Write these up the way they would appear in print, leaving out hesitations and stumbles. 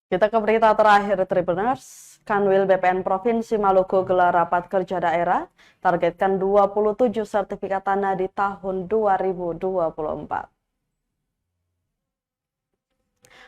Kita ke berita terakhir, Tribuners. Kanwil BPN Provinsi Maluku gelar rapat kerja daerah, targetkan 27 sertifikat tanah di tahun 2024.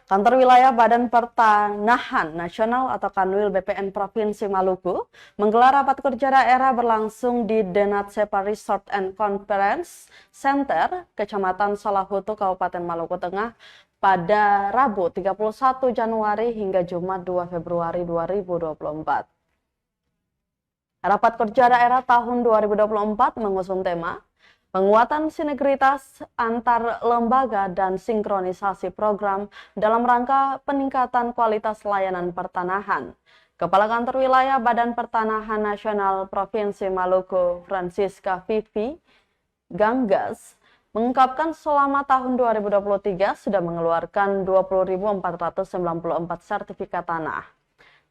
Kantor Wilayah Badan Pertanahan Nasional atau Kanwil BPN Provinsi Maluku menggelar rapat kerja daerah berlangsung di Denat Sepa Resort and Conference Center, Kecamatan Salahutu, Kabupaten Maluku Tengah pada Rabu 31 Januari hingga Jumat 2 Februari 2024. Rapat kerja daerah tahun 2024 mengusung tema penguatan sinergitas antar lembaga dan sinkronisasi program dalam rangka peningkatan kualitas layanan pertanahan. Kepala Kantor Wilayah Badan Pertanahan Nasional Provinsi Maluku, Francisca Vivi Ganggas, mengungkapkan selama tahun 2023 sudah mengeluarkan 20.494 sertifikat tanah.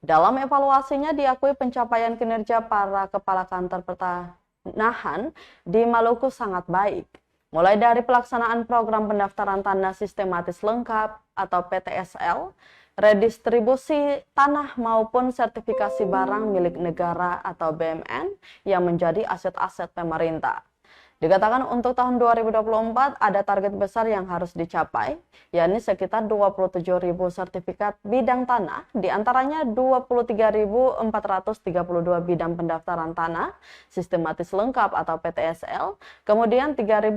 Dalam evaluasinya diakui pencapaian kinerja para kepala kantor pertanahan di Maluku sangat baik. Mulai dari pelaksanaan program pendaftaran tanah sistematis lengkap atau PTSL, redistribusi tanah maupun sertifikasi barang milik negara atau BMN yang menjadi aset-aset pemerintah. Dikatakan untuk tahun 2024 ada target besar yang harus dicapai, yakni sekitar 27.000 sertifikat bidang tanah, diantaranya 23.432 bidang pendaftaran tanah, sistematis lengkap atau PTSL, kemudian 3.500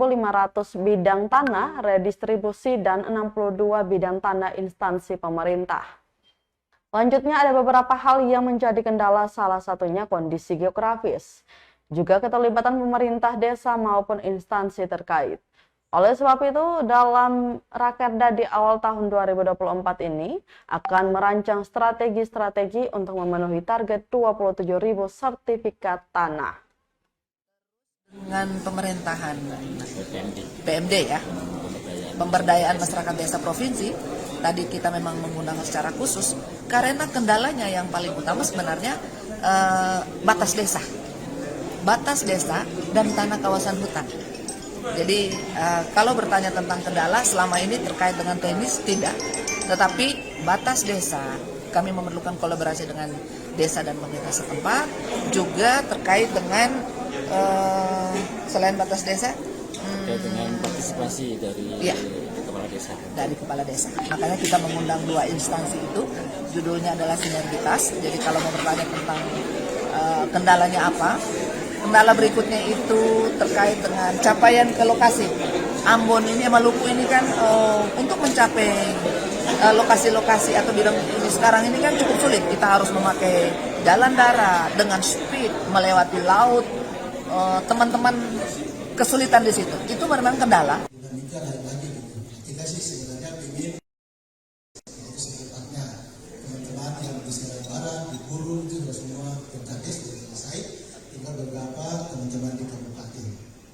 bidang tanah, redistribusi, dan 62 bidang tanah instansi pemerintah. Selanjutnya ada beberapa hal yang menjadi kendala, salah satunya kondisi geografis, juga keterlibatan pemerintah desa maupun instansi terkait. Oleh sebab itu, dalam Rakerda di awal tahun 2024 ini akan merancang strategi-strategi untuk memenuhi target 27.000 sertifikat tanah. Dengan pemerintahan PMD ya, pemberdayaan masyarakat desa provinsi, tadi kita memang menggunakan secara khusus karena kendalanya yang paling utama sebenarnya batas desa dan tanah kawasan hutan. Jadi kalau bertanya tentang kendala selama ini terkait dengan teknis tidak, tetapi batas desa kami memerlukan kolaborasi dengan desa dan pemerintah setempat, juga terkait dengan selain batas desa dengan partisipasi dari kepala desa. Makanya kita mengundang dua instansi itu, judulnya adalah sinergitas. Jadi kalau mau bertanya tentang kendalanya apa, kendala berikutnya itu terkait dengan capaian ke lokasi. Ambon ini, Maluku ini kan untuk mencapai lokasi-lokasi atau bidang ini sekarang ini kan cukup sulit. Kita harus memakai jalan darat dengan speed melewati laut. Teman-teman kesulitan di situ. Itu memang kendala. Kita sih sebenarnya ingin secepatnya teman-teman yang di Semarang Barat, di Gurun itu sudah semua berkades sudah selesai. Tinggal beberapa teman-teman di kabupaten.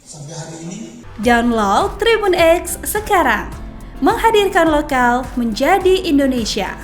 Sampai hari ini. Download Tribun X sekarang, menghadirkan lokal menjadi Indonesia.